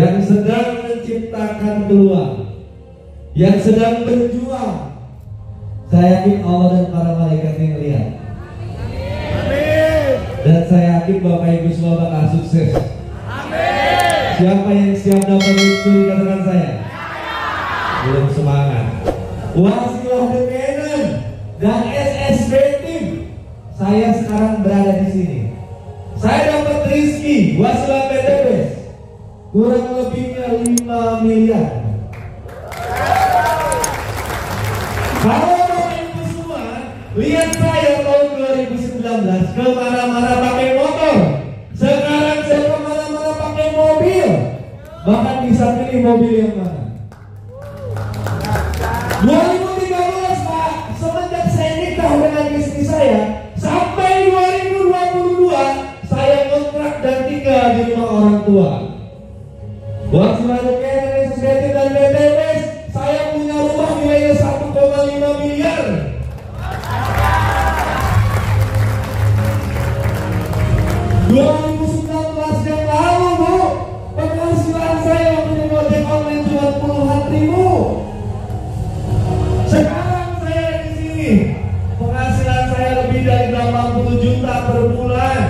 yang sedang menciptakan peluang, yang sedang berjuang. Saya yakin Allah dan para malaikat yang lihat. Amin. Dan saya yakin Bapak Ibu semua bakal sukses. Amin. Siapa yang siap dapat menyusuri katakan saya? Belum semangat. Wasilah The Cannon dan SSB Team. Saya sekarang berada di sini. Saya dapat rezeki Wasilah PTBes kurang lebihnya 5 miliar. Kalau Bapak Ibu semua lihat saya tahun 2019 kemana-mana pakai motor, sekarang saya kemana-mana pakai mobil. Bahkan bisa pilih mobil yang mana. 2013 Pak, semenjak saya nikah dengan istri saya, sampai 2022 saya kontrak dan tinggal di rumah orang tua. Wasilah The Cannon, SSB dan PTBes, saya punya rumah nilainya 1,5 miliar. yang lalu Bu, penghasilan saya waktu di ojek online cuma puluhan ribu. Sekarang saya di sini, penghasilan saya lebih dari 80 juta per bulan.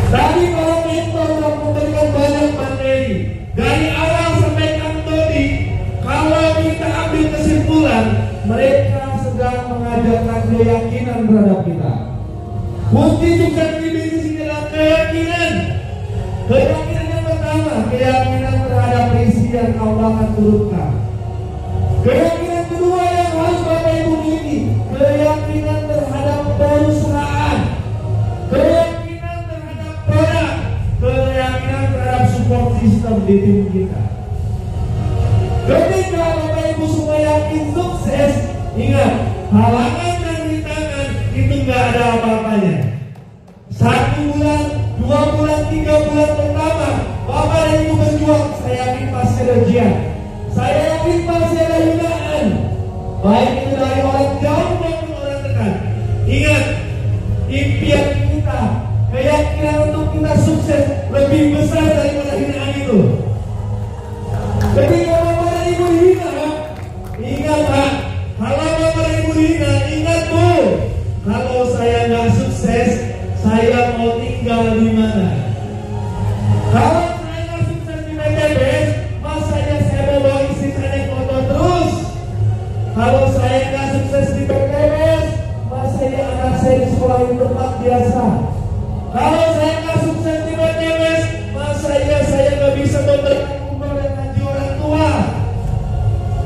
Tadi kalau mentor sudah memberikan banyak materi dari awal sampai Kang Dodi. Kalau kita ambil kesimpulan, mereka sedang mengajarkan keyakinan terhadap kita. Kunci sukses di bisnis ini adalah keyakinan. Keyakinan yang pertama, keyakinan terhadap rezeki yang Allah akan turunkan. Keyakinan kedua yang harus Bapak Ibu miliki, keyakinan terhadap perusahaan, keyakinan terhadap produk, keyakinan terhadap support system di tim kita. Ketika Bapak Ibu semua yakin sukses, ingat, halangan dan rintangan itu nggak ada apa-apanya. 1 bulan, 2 bulan, 3 bulan pertama Bapak dan Ibu berjuang, saya yakin pasti ada ujian, saya yakin pasti ada hinaan, baik itu dari orang jauh maupun orang dekat. Ingat, impian kita, keyakinan untuk kita sukses lebih besar daripada hinaan itu. Ketika Bapak dan Ibu dihina, ingat Pak, kalau Bapak dan Ibu dihina, ingat Bu, kalau saya nggak sukses, saya mau tinggal di mana? Kalau saya nggak sukses di PTBes, masanya saya mau bawa istri saya naik motor terus. Kalau saya nggak sukses di PTBes, masanya anak saya di sekolah di tempat biasa. Kalau saya nggak sukses di PTBes, masanya saya nggak bisa memberikan umroh dan haji orang tua.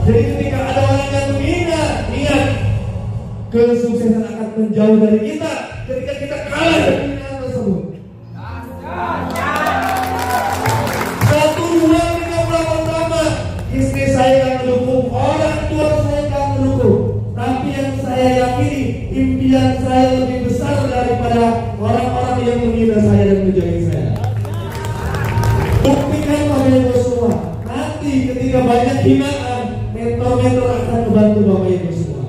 Jadi ketika ada orang yang menghina, ingat, kesuksesan akan menjauh dari kita ketika kita kalah dari hinaan tersebut. 1, 2, 3 bulan pertama istri saya yang mendukung, orang tua saya yang mendukung. Tapi yang saya yakini, impian saya lebih besar daripada orang-orang yang menghina saya dan menjauhi saya. Buktikan Bapak Ibu semua, nanti ketika banyak hinaan, mentor-mentor akan membantu Bapak Ibu semua.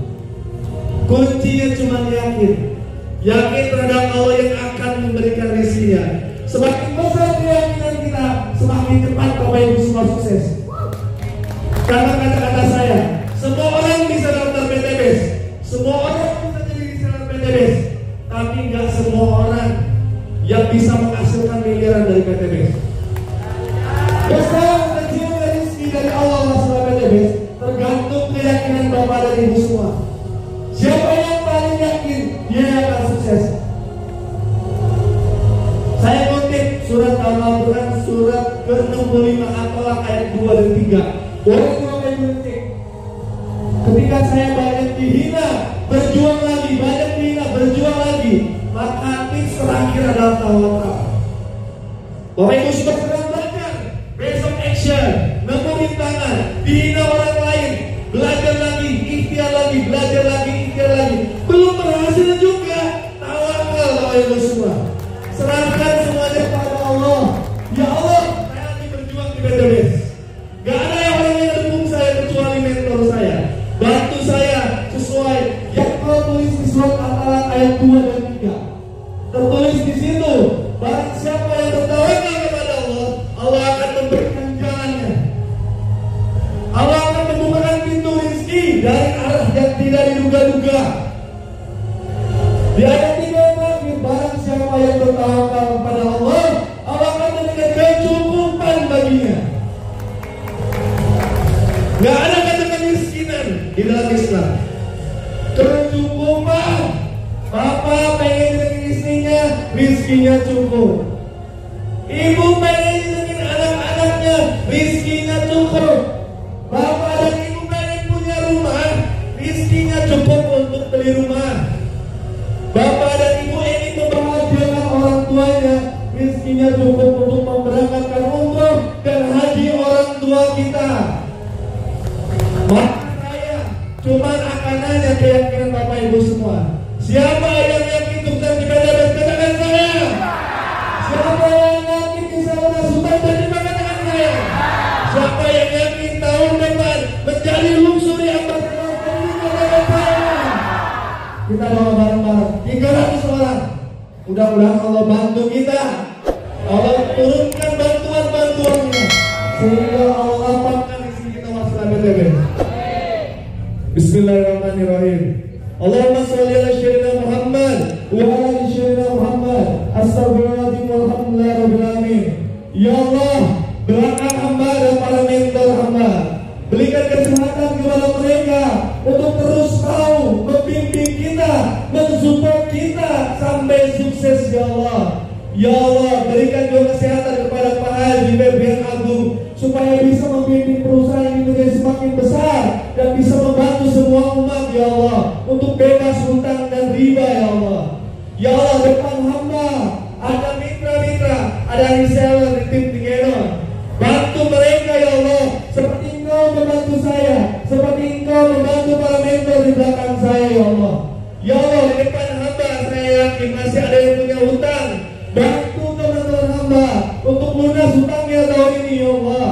Kuncinya cuma yakin terhadap Allah yang akan memberikan rezekinya. Semakin besar keyakinan kita, semakin cepat Bapak Ibu semua sukses. Karena kata-kata saya, semua orang bisa daftar PTBes, semua orang bisa jadi reseller PTBes, tapi nggak semua orang yang bisa menghasilkan miliaran dari PTBes. Besar kecil rezeki dari Allah masalah PTBes tergantung keyakinan Bapak dan Ibu semua. Siapa yang paling yakin, dia akan sukses. Saya kutip surat Al-Quran surat ke-65 At-Talaq ayat 2 dan 3. Boleh Bapak Ibu cek. Ketika saya banyak dihina, berjuang lagi, banyak dihina, berjuang lagi, maka tips terakhir adalah tawakal. Bapak Ibu sudah sedang belajar, besok action, nemu rintangan, dihina orang lain, belajar lagi, ikhtiar lagi, belajar lagi, ikhtiar lagi. Belum berhasil juga, tawakal Bapak Ibu semua. Serahkan semuanya kepada Allah. Ya Allah, saya lagi berjuang di PTBes. Gak ada yang orang yang dukung saya kecuali mentor saya. Bantu saya sesuai yang kau tulis di surat Al-Talaq ayat 2 dan 3. Tertulis di situ, barang siapa yang rizkinya cukup. Ibu pengen dengan anak-anaknya rizkinya cukup. Bapak dan ibu pengen punya rumah, rizkinya cukup untuk beli rumah. Bapak dan ibu ingin membahagiakan orang tuanya, rizkinya cukup untuk memberangkatkan umroh dan haji orang tua kita. Maka saya cuma akan nanya keyakinan Bapak Ibu semua. Siapa yang yakin sukses di PTBS? Katakan saya. Siapa yang yakin bisa Sultan jadi katakan saya. Siapa yang yakin tahun depan menjadi luxury ambassador? Katakan saya. Kita doa bareng-bareng 300 orang. Mudah-mudahan Allah bantu kita. Allah turunkan bantuan-bantuannya sehingga Allah lapangkan isi kita masalah PTBS. Bismillahirrahmanirrahim. Allahumma sholli ala sayyidina Muhammad wa ala ali sayyidina Muhammad. Astagfirullahaladzim walhamdulillahi rabbil alamin. Ya Allah, berangkat hamba dan para mentor hamba, berikan kesehatan kepada mereka untuk terus tahu membimbing kita, mensupport kita sampai sukses ya Allah. Ya Allah, berikan juga kesehatan kepada Pak Haji Febrian Agung supaya bisa membimbing perusahaan ini menjadi semakin besar dan bisa membantu semua umat ya Allah untuk bebas hutang dan riba ya Allah. Ya Allah, depan hamba ada mitra-mitra, ada reseller di tim Tigenon. Bantu mereka ya Allah seperti Engkau membantu saya, seperti Engkau membantu para mentor di belakang saya ya Allah. Ya Allah, di depan hamba saya yakin masih ada yang punya hutang. Bantu teman-teman hamba untuk lunas hutangnya tahun ini ya Allah.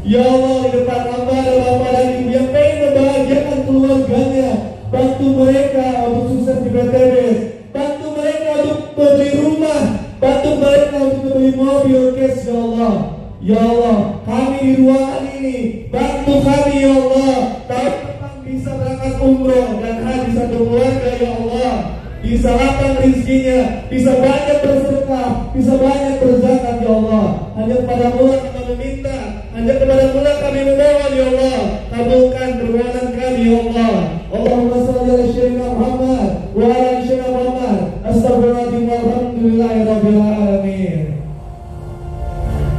Ya Allah, di depan hamba ada bapak dan ibu yang pengen membahagiakan keluarganya. Bantu mereka untuk sukses di PTBS. Bantu mereka untuk beli rumah. Bantu mereka untuk beli mobil cash ya Allah. Ya Allah, kami di ruangan ini, bantu kami ya Allah. Tahun depan bisa berangkat umroh dan haji satu keluarga ya Allah. Bisa lapang rizkinya, bisa banyak bersedekah, bisa banyak berzakat ya Allah. Hanya kepada Allah kami meminta, hanya kepada Allah kami memohon ya Allah. Kabulkan permohonan kami ya Allah. Allahumma shalli ala sayyidina Muhammad wa ala ali sayyidina Muhammad. Astagfirullahaladzim walhamdulillahi rabbil alamin.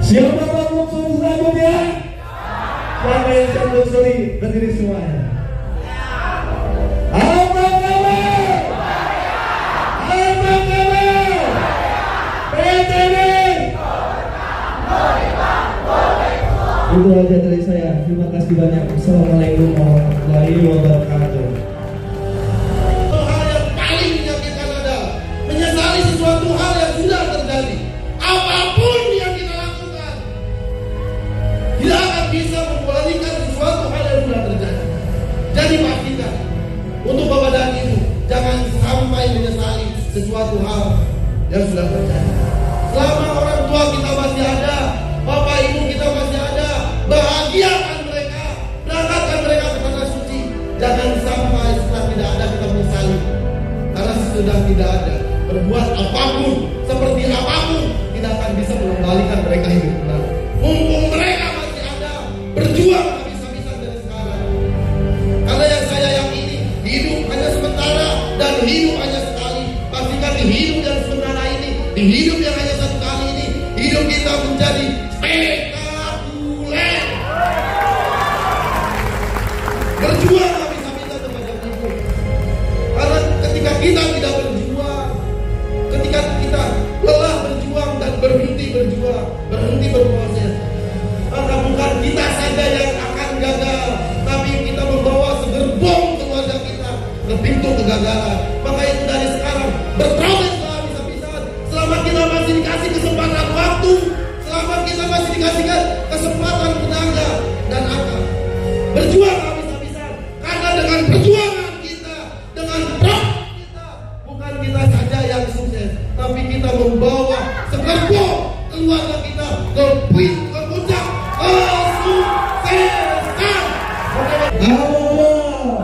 Siapa yang luxury selanjutnya? Siapa yang siap luxury? Berdiri semuanya. Itu aja dari saya. Terima kasih banyak. Assalamualaikum warahmatullahi wabarakatuh. Hal yang paling menyakitkan adalah menyesali sesuatu hal yang sudah terjadi. Apapun yang kita lakukan tidak akan bisa memulihkan sesuatu hal yang sudah terjadi. Jadi pastikan untuk Bapak dan Ibu jangan sampai menyesali sesuatu hal yang sudah terjadi. Selama orang tua kita masih ada, Bapak Ibu kita masih ada, bahagiakan mereka, berangkatkan mereka ke tanah suci. Jangan sampai setelah tidak ada kita menyesali. Karena sudah tidak ada, berbuat apapun, seperti apapun, tidak akan bisa mengembalikan mereka hidup kembali. Mumpung mereka masih ada, berjuang habis-habisan dari sekarang. Karena yang saya yakini, hidup hanya sementara dan hidup hanya sekali. Pastikan di hidup yang sementara ini, di hidup yang hanya satu kali ini, hidup kita menjadi spektakuler. Berjuang habis-habisan kepada Ibu. Karena ketika kita tidak berjuang, ketika kita lelah berjuang dan berhenti berjuang, berhenti berproses, maka bukan kita saja yang akan gagal, tapi kita membawa segerbong keluarga kita ke pintu kegagalan. Maka itu dari sekarang berproses habis-habisan. Selama kita masih dikasih kesempatan waktu, selama kita masih dikasih kesempatan tenaga dan akal, berjuang habis-habisan. Karena dengan perjuangan kita, dengan proses kita, bukan kita saja yang sukses, tapi kita membawa segerbong keluarga kita ke puncak kesuksesan. Allah.